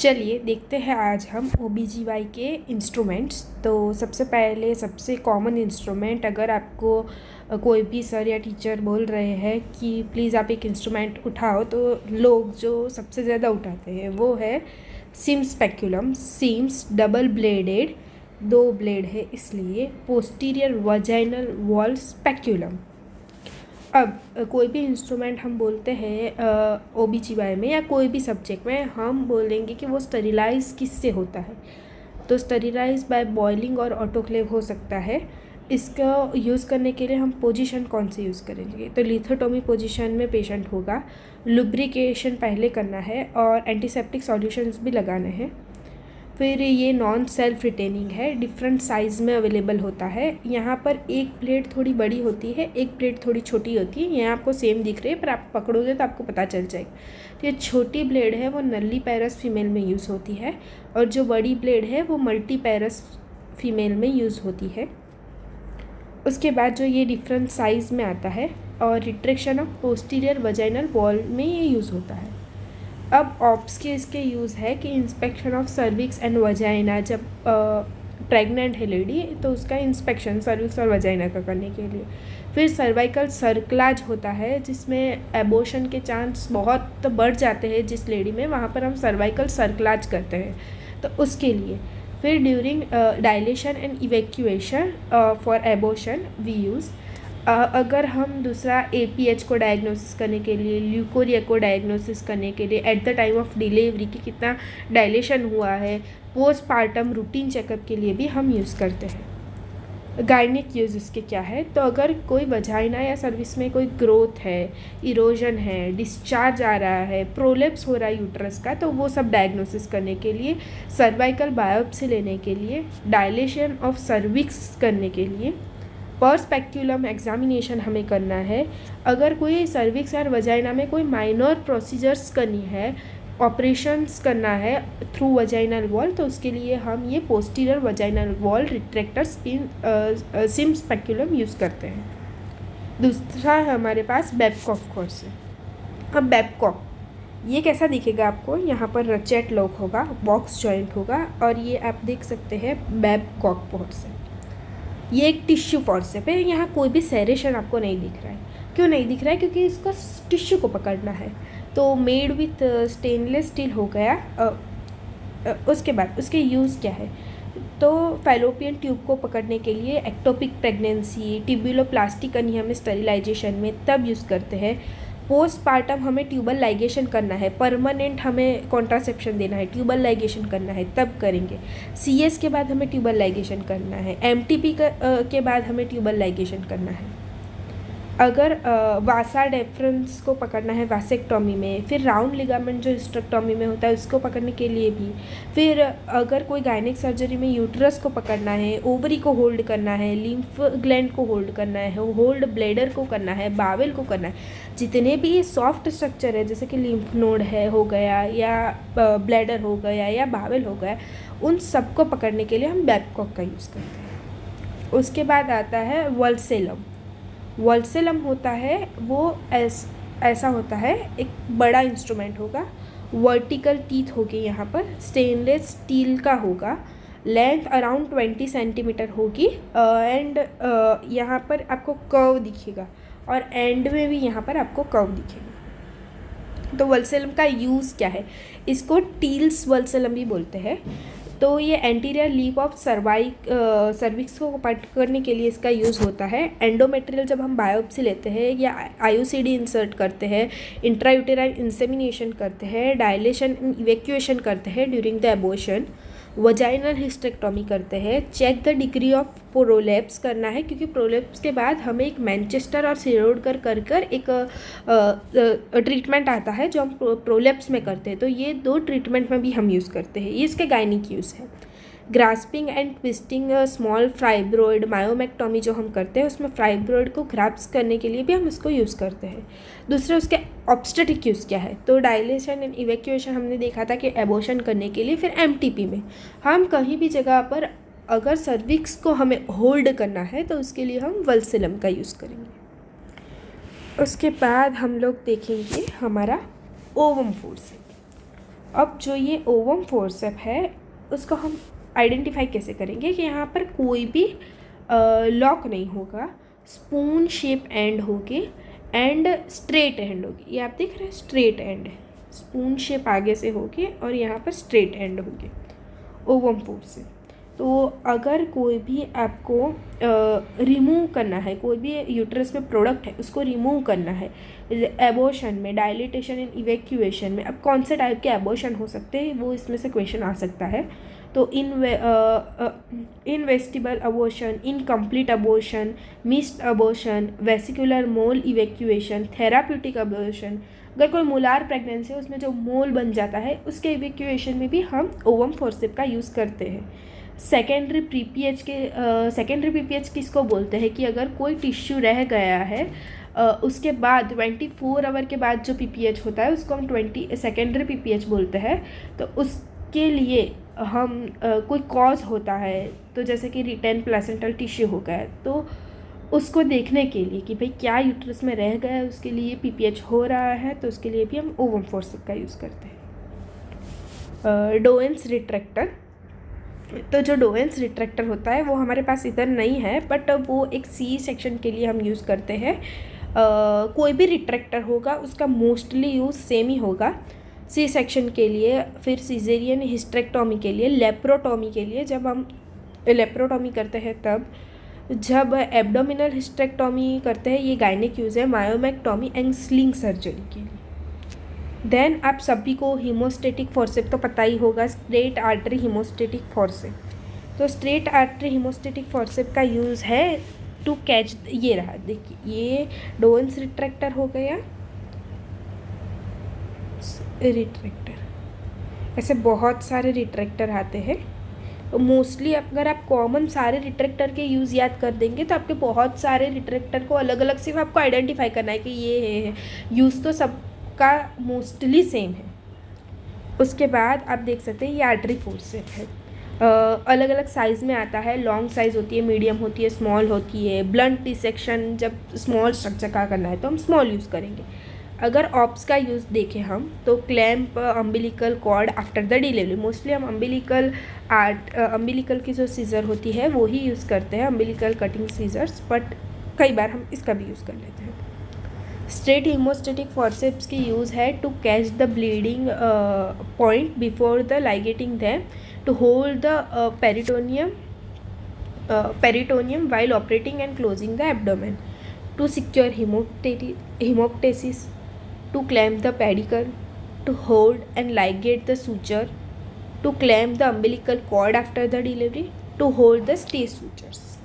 चलिए देखते हैं आज हम OBGY के इंस्ट्रूमेंट्स। तो सबसे पहले सबसे कॉमन इंस्ट्रूमेंट, अगर आपको कोई भी सर या टीचर बोल रहे हैं कि प्लीज़ आप एक इंस्ट्रूमेंट उठाओ, तो लोग जो सबसे ज़्यादा उठाते हैं वो है Sim speculum. Sims double bladed, 2 blade है इसलिए पोस्टीरियर वजाइनल वॉल स्पेक्यूलम। अब कोई भी इंस्ट्रूमेंट हम बोलते हैं OBGY में या कोई भी सब्जेक्ट में, हम बोलेंगे कि वो स्टरीलाइज किससे होता है। तो स्टरीलाइज बाय बॉइलिंग और ऑटोक्लेव हो सकता है। इसका यूज़ करने के लिए हम पोजीशन कौन से यूज़ करेंगे, तो लिथोटोमी पोजीशन में पेशेंट होगा। लुब्रिकेशन पहले करना है और एंटीसेप्टिक सॉल्यूशंस भी लगाने हैं। फिर ये नॉन सेल्फ रिटेनिंग है, डिफरेंट साइज़ में अवेलेबल होता है। यहाँ पर एक प्लेट थोड़ी बड़ी होती है, एक प्लेट थोड़ी छोटी होती है। यहाँ आपको सेम दिख रही है, पर आप पकड़ोगे तो आपको पता चल जाएगा। तो ये छोटी ब्लेड है वो नल्ली पैरस फीमेल में यूज़ होती है, और जो बड़ी ब्लेड है वो मल्टी पैरस फीमेल में यूज़ होती है। उसके बाद जो ये डिफरेंट साइज़ में आता है और retraction of posterior vaginal wall में ये यूज़ होता है। अब ऑप्स के इसके यूज़ है कि inspection of cervix and vagina, जब प्रेग्नेंट है लेडी तो उसका इंस्पेक्शन सर्विक्स और वजाइना का करने के लिए। फिर सर्वाइकल सर्कलाज होता है, जिसमें एबॉर्शन के चांस बहुत बढ़ जाते हैं जिस लेडी में, वहाँ पर हम सर्वाइकल सर्कलाज करते हैं, तो उसके लिए। फिर during dilation and evacuation for abortion we use. अगर हम दूसरा APH को डायग्नोसिस करने के लिए, ल्यूकोरिया को डायग्नोसिस करने के लिए, at the time of delivery कि कितना डायलेशन हुआ है, पोस्टपार्टम रूटीन चेकअप के लिए भी हम यूज़ करते हैं। गायनिक यूज़ इसके क्या है, तो अगर कोई वजाइना या सर्विस में कोई ग्रोथ है, इरोजन है, डिस्चार्ज आ रहा है, प्रोलेप्स हो रहा है यूट्रस का, तो वो सब डायग्नोसिस करने के लिए, सर्वाइकल बायोप्सी लेने के लिए, डायलेशन ऑफ सर्विक्स करने के लिए, पर स्पेक्यूलम एग्जामिनेशन हमें करना है। अगर कोई सर्विक्स या वजाइना में कोई माइनर प्रोसीजर्स करनी है, ऑपरेशंस करना है थ्रू वजाइनल वॉल, तो उसके लिए हम ये posterior vaginal wall retractor Sim speculum use करते हैं। दूसरा है हमारे पास बेबकॉक कोर्स है। अब बेबकॉक ये कैसा दिखेगा आपको, यहाँ पर रचेट लॉक होगा, बॉक्स जॉइंट होगा, और ये आप देख सकते हैं बेबकॉक फोर्स है। ये एक टिश्यू फोर्सेप है। यहाँ कोई भी सेरेशन आपको नहीं दिख रहा है। क्यों नहीं दिख रहा है? क्योंकि इसको टिश्यू को पकड़ना है। तो मेड विथ स्टेनलेस स्टील हो गया। उसके बाद उसके यूज़ क्या है, तो फैलोपियन ट्यूब को पकड़ने के लिए, एक्टोपिक प्रेगनेंसी, ट्यूबुलोप्लास्टिक अनियमित स्टरीलाइजेशन में तब यूज़ करते हैं। पोस्टपार्टम हमें ट्यूबल लाइगेशन करना है, परमानेंट हमें कॉन्ट्रासेप्शन देना है, ट्यूबल लाइगेशन करना है, तब करेंगे। CS के बाद हमें ट्यूबल लाइगेशन करना है, MTP के बाद हमें ट्यूबल लाइगेशन करना है। अगर वासा डेफरेंस को पकड़ना है वासेक्टोमी में, फिर राउंड लिगामेंट जो हिस्टेक्टोमी में होता है उसको पकड़ने के लिए भी, फिर अगर कोई गायनिक सर्जरी में यूट्रस को पकड़ना है, ओवरी को होल्ड करना है, लिम्फ ग्लैंड को होल्ड करना है, होल्ड ब्लेडर को करना है, बावेल को करना है, जितने भी सॉफ्ट स्ट्रक्चर है जैसे कि लिम्फ नोड है हो गया, या ब्लैडर हो गया, या बावेल हो गया, उन सबको पकड़ने के लिए हम बेबकॉक का यूज़ करते हैं। उसके बाद आता है वल्सेलम। वल्सेलम होता है वो ऐसा होता है, एक बड़ा इंस्ट्रूमेंट होगा, वर्टिकल टीथ होगी, यहाँ पर स्टेनलेस स्टील का होगा, लेंथ अराउंड 20 सेंटीमीटर होगी, एंड यहाँ पर आपको कर्व दिखेगा, और एंड में भी यहाँ पर आपको कर्व दिखेगा। तो वल्सेलम का यूज़ क्या है, इसको टील्स वल्सेलम भी बोलते हैं। तो ये एंटीरियर लीफ ऑफ सर्विक्स को पकड़ने के लिए इसका यूज़ होता है। एंडोमेट्रियल जब हम बायोप्सी लेते हैं या IUCD इंसर्ट करते हैं, इंट्रायूटेराइन इंसेमिनेशन करते हैं, डायलेशन इवैक्यूएशन करते हैं during the abortion, vaginal hysterectomy करते हैं, check the degree of prolapse करना है, क्योंकि प्रोलेप्स के बाद हमें एक मैनचेस्टर और सिरोडकर कर एक ट्रीटमेंट आता है जो हम प्रोलेप्स में करते हैं। तो ये 2 ट्रीटमेंट में भी हम यूज़ करते हैं। ये इसके गायनिक यूज़ है। Grasping and twisting small fibroid myomectomy जो हम करते हैं, उसमें फाइब्रोइड को ग्रास्प करने के लिए भी हम इसको यूज़ करते हैं। दूसरे उसके ऑब्स्टेटिक यूज़ क्या है, तो डायलेशन एंड इवैक्यूएशन हमने देखा था कि एबॉर्शन करने के लिए। फिर MTP में हम कहीं भी जगह पर अगर सर्विक्स को हमें होल्ड करना है तो उसके लिए हम वल्सेलम का यूज़ करेंगे। उसके बाद हम लोग देखेंगे हमारा ओवम फोर्स। अब जो ये ओवम फोर्सेप है उसको हम आइडेंटिफाई कैसे करेंगे कि यहाँ पर कोई भी लॉक नहीं होगा, स्पून शेप एंड होगी एंड स्ट्रेट एंड होगी। ये आप देख रहे हैं स्ट्रेट एंड है, स्पून शेप आगे से होगी और यहाँ पर स्ट्रेट एंड होगी ओवम फोर्सेप। तो अगर कोई भी आपको रिमूव करना है, कोई भी यूट्रस में प्रोडक्ट है उसको रिमूव करना है, एबॉर्शन में, डायलिटेशन एंड इवैक्यूएशन में, अब कौन से टाइप के एबॉर्शन हो सकते हैं वो इसमें से क्वेश्चन आ सकता है। तो inevitable abortion, incomplete abortion, missed abortion, vesicular mole evacuation, therapeutic abortion. अगर कोई मोलार प्रेगनेंसी है उसमें जो मोल बन जाता है उसके इवैक्यूएशन में भी हम ओवम फोर्सेप का यूज़ करते हैं। सेकेंडरी पीपीएच सेकेंडरी पीपीएच किसको बोलते हैं कि अगर कोई टिश्यू रह गया है उसके बाद 24 आवर के बाद जो पीपीएच होता है उसको हम सेकेंडरी पीपीएच बोलते हैं। तो उसके लिए हम कोई कॉज होता है, तो जैसे कि रिटेन प्लेसेंटल टिश्यू हो गया तो उसको देखने के लिए कि भाई क्या यूट्रस में रह गया है, उसके लिए पीपीएच हो रहा है, तो उसके लिए भी हम ओवम फोर्सेप का यूज़ करते हैं। डोएन्स रिट्रैक्टर, तो जो डोएन्स रिट्रैक्टर होता है वो हमारे पास इधर नहीं है, बट वो एक सी सेक्शन के लिए हम यूज़ करते हैं। कोई भी रिट्रैक्टर होगा उसका मोस्टली यूज़ सेम ही होगा, सी सेक्शन के लिए, फिर सीजेरियन हिस्टेरेक्टोमी के लिए, लेप्रोटोमी के लिए। जब हम लेप्रोटोमी करते हैं तब, जब एब्डोमिनल हिस्टेरेक्टोमी करते हैं ये गायनिक यूज़ है, मायोमेक्टोमी एंड स्लिंग सर्जरी के लिए। देन आप सभी को हीमोस्टेटिक फोर्सेप तो पता ही होगा, स्ट्रेट आर्टरी हीमोस्टेटिक फोर्सेप। तो स्ट्रेट आर्टरी हीमोस्टेटिक फोर्सेप का यूज़ है टू कैच, ये रहा देखिए, ये डोएन्स रिट्रैक्टर हो गया, रिट्रैक्टर, ऐसे बहुत सारे रिट्रैक्टर आते हैं। तो मोस्टली अगर आप कॉमन सारे रिट्रैक्टर के यूज़ याद कर देंगे तो आपके बहुत सारे रिट्रैक्टर को अलग अलग सिर्फ आपको आइडेंटिफाई करना है कि ये है, यूज़ तो सबका मोस्टली सेम है। उसके बाद आप देख सकते हैं ये आर्टरी फोर्सेप है, अलग अलग साइज़ में आता है, लॉन्ग साइज़ होती है, मीडियम होती है, स्मॉल होती है। ब्लंट डिसेक्शन जब स्मॉल स्ट्रक्चर का करना है तो हम स्मॉल यूज़ करेंगे। अगर ऑप्स का यूज़ देखें हम तो clamp umbilical cord after the delivery, mostly हम अम्बिलिकल की जो सीज़र होती है वो ही यूज़ करते हैं, अम्बिलिकल कटिंग सीजर्स, बट कई बार हम इसका भी यूज़ कर लेते हैं। स्ट्रेट हीमोस्टेटिक फोर्सेप्स की यूज़ है to catch the bleeding point before the ligating them, to hold the peritoneum while operating and closing the abdomen, to secure hemoptysis, to clamp the pedicle, to hold and ligate the suture, to clamp the umbilical cord after the delivery, to hold the stay sutures.